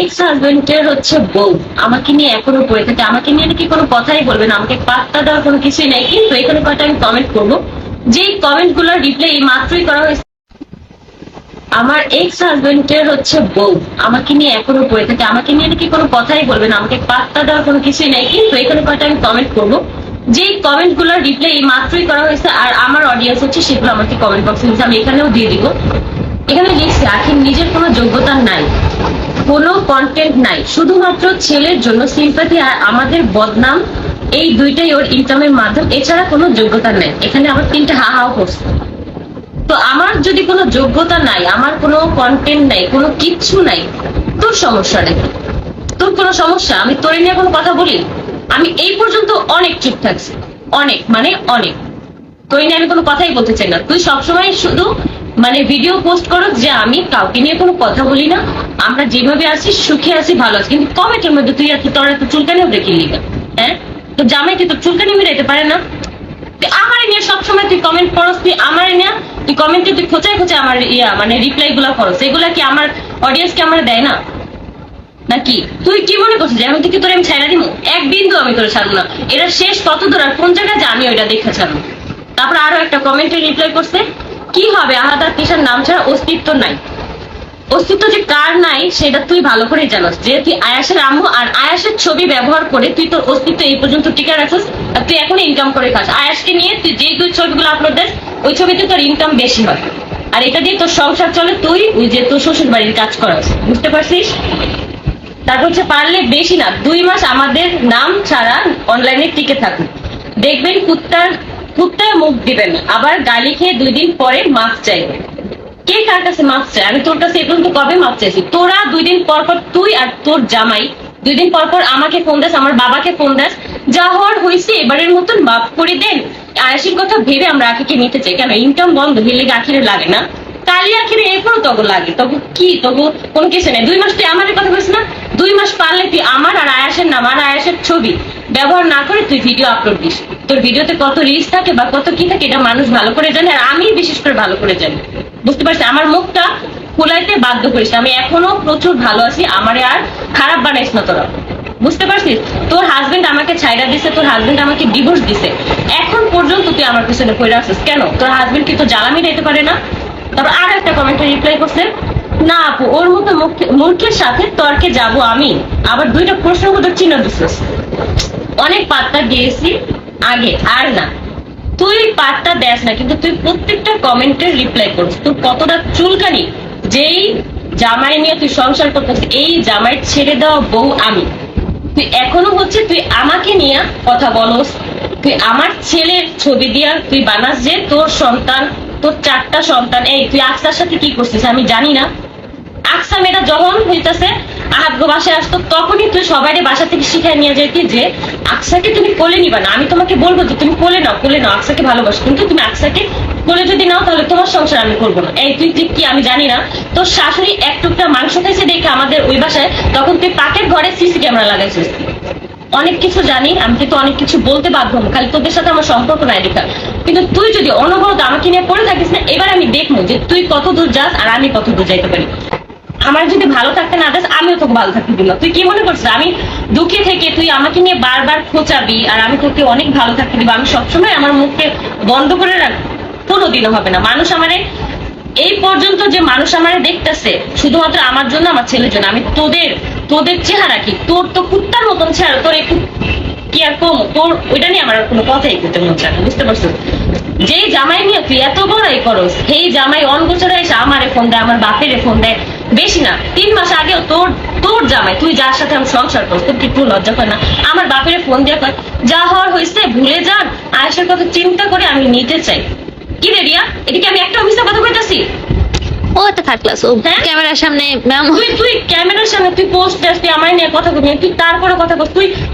X হাজবেন্ডের হচ্ছে বউ আমাকে নিয়ে এখনো পড়ে থাকে, আমাকে নিয়ে নাকি কোনো কথাই বলবে না, আমাকে পাত্তা দেওয়ার কোনো কিছুই নাই। কিন্তু এখানে কয়টা আমি কমেন্ট করবো, যেই কমেন্ট গুলোর রিপ্লাই এই মাত্রই করা হয়েছে। আমার এক্স হাজবেন্ডের হচ্ছে বউ আমাকে নিয়ে এখনো পড়ে থাকে, আমাকে নিয়ে নাকি কোনো কথাই বলবে না, আমাকে পাত্তা দেওয়ার কোনো কিছুই নাই। কিন্তু এখানে কয়টা আমি কমেন্ট করবো, যেই কমেন্ট গুলোর রিপ্লাই এই মাত্রই করা হয়েছে। আর আমার অডিয়েন্স হচ্ছে সেগুলো আমাকে কমেন্ট বক্সে দিচ্ছে, আমি এখানেও দিয়ে দিব। এখানে লিখছে আখির নিজের কোনো যোগ্যতা নাই, কোনো কন্টেন্ট নাই, শুধুমাত্র ছেলের জন্য সিম্পাথি আর আমাদের বদনাম, এই দুইটাই ওর ইনকামের মাধ্যম, এছাড়া কোনো যোগ্যতা নাই। এখানে আমার তিনটা হা হাও করছে। তো আমার যদি কোনো যোগ্যতা নাই, আমার কোনো কন্টেন্ট নাই, কোনো কিচ্ছু নাই, তোর সমস্যা নেই, তোর কোনো সমস্যা, আমি তোর নিয়ে কোনো কথা বলি? আমি এই পর্যন্ত অনেক চুপ থাকছি, অনেক মানে অনেক, তোর নিয়ে আমি কোনো কথাই বলতে চাই না। তুই সবসময় শুধু মানে ভিডিও পোস্ট করো যে আমি কাউকে নিয়ে কোনো কথা বলি না, আমরা যেভাবে আছি সুখে আছি ভালো আছি, কিন্তু কমেন্টের মধ্যে তুই তোর এত চুলকানিও দেখিলি না। হ্যাঁ, তো জামাই কি তোর চুলকানি মিলাইতে পারে না? আমার নিয়ে সবসময় তুই কমেন্ট করস, তুই আমার নিয়ে তুই কমেন্টে তুই খোঁচায় খোঁচায় আমার মানে রিপ্লাই গুলা করস, এগুলা কি আমার অডিয়েন্স কে আমার দেয় না নাকি? তুই কি মনে করছিস আমি তুই তোর আমি ছাইড়া দিব? এক বিন্দু আমি তোর ছাড়বো না, এটা শেষ কত দূর আর কোন জায়গায় যে আমি ওইটা দেখে ছাড়বো। তারপর আরো একটা কমেন্টে রিপ্লাই করছে, কি হবে আহাদ আর তিশার নাম ছাড়া অস্তিত্ব নাই। অস্তিত্ব যে কার নাই সেটা তুই ভালো করে জানোস, যে তুই আয়াসের আম্মু আর আয়াসের ছবি ব্যবহার করে তুই তোর অস্তিত্ব এই পর্যন্ত টিকে রাখছিস, আর তুই এখন ইনকাম করে খাস। আয়াসকে নিয়ে তুই যে দুই ছবিগুলো আপলোড দিস ওই ছবিতে তোর ইনকাম বেশি হয়, আর এটা দিয়ে তোর সংসার চলে, তুই ওই যে তোর শ্বশুর বাড়ির কাজ করাস, বুঝতে পারছিস? তারপর হচ্ছে পারলে বেশি না 2 মাস আমাদের নাম ছাড়া অনলাইনে টিকে থাকুন, দেখবেন কুত্তায় মুখ দিবেন, আবার গালি খেয়ে 2 দিন পরে মাফ চাইবে। কে কার কাছে মাফ চায়? আমি তোর কাছে এ পর্যন্ত কবে মাফ চাইছি? তোরা 2 দিন পর পর তুই আর তোর জামাই 2 দিন পর পর আমাকে ফোন দাস, আমার বাবাকে ফোন দাস, যা হওয়ার হয়েছে এবারের মতন মাফ করে দেন। আয়াসির কথা ভেবে আমরা আখিকে নিতে চাই, কেন ইনকাম বন্ধ হইলে আখিরে লাগে না? কালি আখিরে এরপরও তবু লাগে, তবু কি তবু কোনো কিছু নেই। 2 মাস তুই আমাদের কথা বলছিস না, 2 মাস পারলে তুই আমার আর আয়াসের নাম আর আয়াসের ছবি ব্যবহার না করে তুই ভিডিও আপলোড দিস। তোর ভিডিওতে কত রিস্ক থাকে বা কত কি থাকে এটা মানুষ ভালো করে জানে, আর আমি বিশেষ করে ভালো করে জানি, বুঝতে পারছি? আমার মুখটা ফুলাইতে বাধ্য করিস, আমি এখনো প্রচুর ভালো আছি, আমারে আর খারাপ বানাইস না তোরা, বুঝতে পারছিস? তোর হাজবেন্ড আমাকে ছাইড়া দিছে, তোর হাজবেন্ড আমাকে ডিভোর্স দিছে, এখন পর্যন্ত তুই আমার পিছনে পড়ে আসছিস কেন? তোর হাজবেন্ড কি তোর জ্বালামি দিতে পারে না? তারপর আর একটা কমেন্টে রিপ্লাই করছে, না আপু ওর মতো মূর্খের সাথে তর্কে যাব আমি? আবার 2টা প্রশ্নবোধক চিহ্ন দিছিস। অনেক পাত্তা দিয়েছি আগে, আর না তুই পাত্তা দেস না, কিন্তু তুই প্রত্যেকটা কমেন্টের রিপ্লাই করছিস। তোর কতটা চুলকানি, যেই জামাই নিয়ে তুই সংসার করতেছিস, এই জামাই ছেড়ে দেওয়া বউ আমি, তুই এখনো হচ্ছে তুই আমাকে নিয়ে কথা বলস, তুই আমার ছেলের ছবি দিয়া তুই বানাস যে তোর সন্তান, তোর 4টা সন্তান। এই তুই আকসার সাথে কি করছিস আমি জানি না? আকসা মেয়েটা যখন হইতেছে আহাত গো বাসায় আসতো, তখনই তুই সবাই বাসা থেকে শিখাই নিয়ে যেতি যে আকসাকে তুমি কোলে নিবা না, আমি তোমাকে বলবো যে তুমি কোলে নাও, কোলে নাও, আকসাকে ভালোবাসো, কিন্তু তুমি আকসাকে কোলে যদি নাও তাহলে তোমার সংসার আমি করবো না। এই তুই কি আমি জানি না? তোর শাশুড়ি এক টুকটা মাংস খাইছে দেখে আমাদের ওই বাসায়, তখন তুই পাকের ঘরে সিসি ক্যামেরা লাগাইছিস। অনেক কিছু জানি আমি, কিন্তু অনেক কিছু বলতে বাধ্য হবো, খালি তোদের সাথে আমার সম্পর্ক নাই দেখা। কিন্তু তুই যদি অনবরত আমাকে নিয়ে পড়ে থাকিস না, এবার আমি দেখবো যে তুই কত দূর যাস আর আমি কত দূর যাইতে পারি। আমার যদি ভালো থাকতে না দেস, আমিও তোকে ভালো থাকতে দিব না। তুই কি মনে করছিস আমি দুঃখে থেকে তুই আমাকে নিয়ে বারবার খোঁচাবি আর আমি তোকে অনেক ভালো থাকতে দিব? আমি সবসময় আমার মুখকে বন্ধ করে রাখবো? কোনোদিনও হবে না। মানুষ আমারে এই পর্যন্ত যে মানুষ আমারে দেখতেছে শুধুমাত্র আমার জন্য, আমার ছেলের জন্য। আমি তোদের চেহারা কি, তোর তো কুত্তার মতন চেহারা, তোর একটু কি আর কম, তোর ওইটা নিয়ে আমার কোনো কথাই করতে মন চায় না, বুঝতে পারছিস? যেই জামাই নিয়ে তুই এত বড়াই করস, সেই জামাই অনগোচরে এসে আমারে ফোন দেয়, আমার বাপেরে ফোন দেয়, বেশি না 3 মাস আগেও তোর জামাই, তুই যার সাথে আমি সংসার করস, তোর কি একটু লজ্জা করে না? আমার বাপেরে ফোন দিয়ে কয় যা হওয়ার হয়েছে ভুলে যান, আয়েশের কথা চিন্তা করে আমি নিতে চাই। কি রে রিয়া, এদিকে আমি একটা অফিসের কথা কইতাছি, ও একটা থার্ড ক্লাস, ও ক্যামেরার সামনে ম্যাম। তুই ক্যামেরার সামনে তুই পোস্ট দিস, তুই আমার নিয়ে কথা বলবি, তুই তারপরে কথা বল।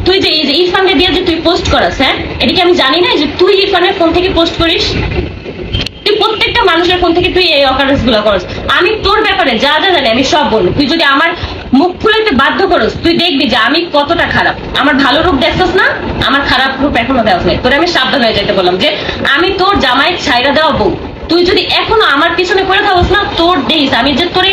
তুই যে এই যে ইরফানকে দিয়ে যে তুই পোস্ট করাস, হ্যাঁ এদিকে আমি জানি না যে তুই ইরফানের ফোন থেকে পোস্ট করিস? তুই প্রত্যেকটা মানুষের ফোন থেকে তুই এই অকারেন্স গুলো করস। আমি তোর ব্যাপারে যা যা জানি আমি সব বলবো। তুই যদি আমার মুখ খুলাইতে বাধ্য করস, তুই দেখবি যে আমি কতটা খারাপ। আমার ভালো রূপ দেখছস না, আমার খারাপ রূপ এখনো দেওয়া নাই। তোর আমি সাবধান হয়ে যেতে বললাম যে আমি তোর জামাই ছাইরা দেওয়া বউ। তুই যদি এখনো আমার পিছনে পড়ে থাকস না, তোর দেখিস আমি যে তোরে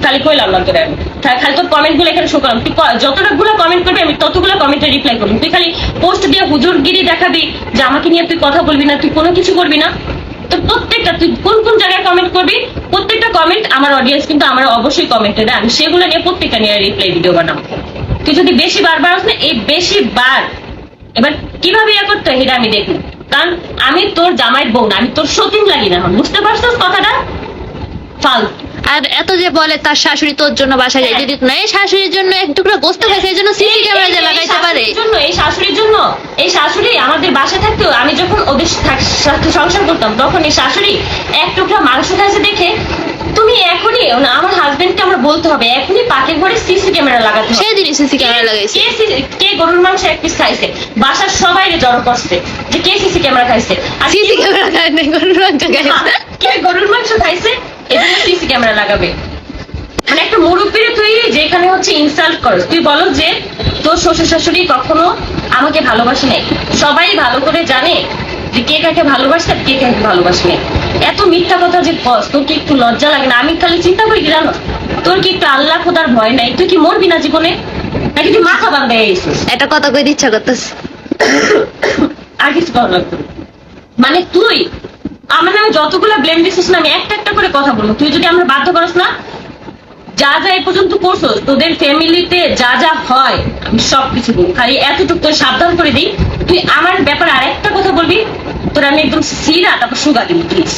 খালি কইলাম না তোরে আমি। খালি তোর কমেন্ট গুলো এখানে শো করলাম, তুই যতটা গুলো কমেন্ট করবি আমি ততগুলো কমেন্টে রিপ্লাই করবি। তুই খালি পোস্ট দিয়ে হুজুরগিরি দেখাবি যে আমাকে নিয়ে তুই কথা বলবি না, তুই কোনো কিছু করবি না। তো প্রত্যেকটা তুই কোন কোন জায়গায় কমেন্ট করবি, প্রত্যেকটা কমেন্ট আমার অডিয়েন্স কিন্তু আমার অবশ্যই কমেন্টে দেয়, আমি সেগুলো নিয়ে প্রত্যেকটা নিয়ে রিপ্লাই ভিডিও বানাবো। তুই যদি বেশি বারবার আসলে এই বেশি বার এবার কিভাবে ইয়ে করতে হয় এটা আমি দেখবো, কারণ আমি তোর জামাইয়ের বউ না, আমি তোর সতীন লাগি না। এখন বুঝতে পারছিস কথাটা? ফালতু। আর এত যে বলে তার শাশুড়ি তোর জন্য বাসায় যাইতে দিত না, এই শাশুড়ির জন্য এক টুকরা গোস্ত খাইছে এই জন্য সিসি ক্যামেরা যে লাগাইতে পারে। এই শাশুড়ির জন্য, এই শাশুড়ি আমাদের বাসায় থাকতো, আমি যখন ওদের সাথে সংসার করতাম তখন এই শাশুড়ি এক টুকরা মাংস খাইছে দেখে তুমি এখনই আমার হাজবেন্ডকে আমার বলতে হবে এখনই পাকের ঘরে সিসি ক্যামেরা লাগাতে হবে। সেদিনই সিসি ক্যামেরা লাগাইছে। কে গরুর মাংস এক পিস খাইছে, বাসার সবাই জড়ো করছে যে কে সিসি ক্যামেরা খাইছে, আর সিসি ক্যামেরা খায় না, গরুর মাংস খাইছে। কে গরুর মাংস খাইছে এজন্য সিসি ক্যামেরা লাগাবে। মানে একটা মুরব্বীরে তুই যেখানে হচ্ছে ইনসাল্ট করস, তুই বলো যে তোর শ্বশুর শাশুড়ি কখনো আমাকে ভালোবাসে নাই, সবাই ভালো করে জানে যে কে কাকে ভালোবাসে আর কে কাকে ভালোবাসে নাই। এত মিথ্যা কথা যে বস, তোর কি একটু লজ্জা লাগে না? আমি খালি চিন্তা করি কি জানো, তোর কি একটু আল্লাহ খোদার ভয় নাই? তুই কি মরবি না জীবনে, নাকি তুই মাথা বান্ধা এসেছিস? একটা কথা কই ইচ্ছা করতেছে আর কিছু করা লাগবে না। মানে তুই আমার নামে যতগুলো ব্লেম দিছিস না, আমি একটা একটা করে কথা বলবো। তুই যদি আমরা বাধ্য করস না, যা যা এই পর্যন্ত করছো তোদের ফ্যামিলিতে যা যা হয় আমি সবকিছু বলবো। খালি এতটুকু তোর সাবধান করে দিই, তুই আমার ব্যাপারে আরেকটা কথা বলবি তোর আমি একদম সিরা তারপর সুগা দিবি প্লিজ।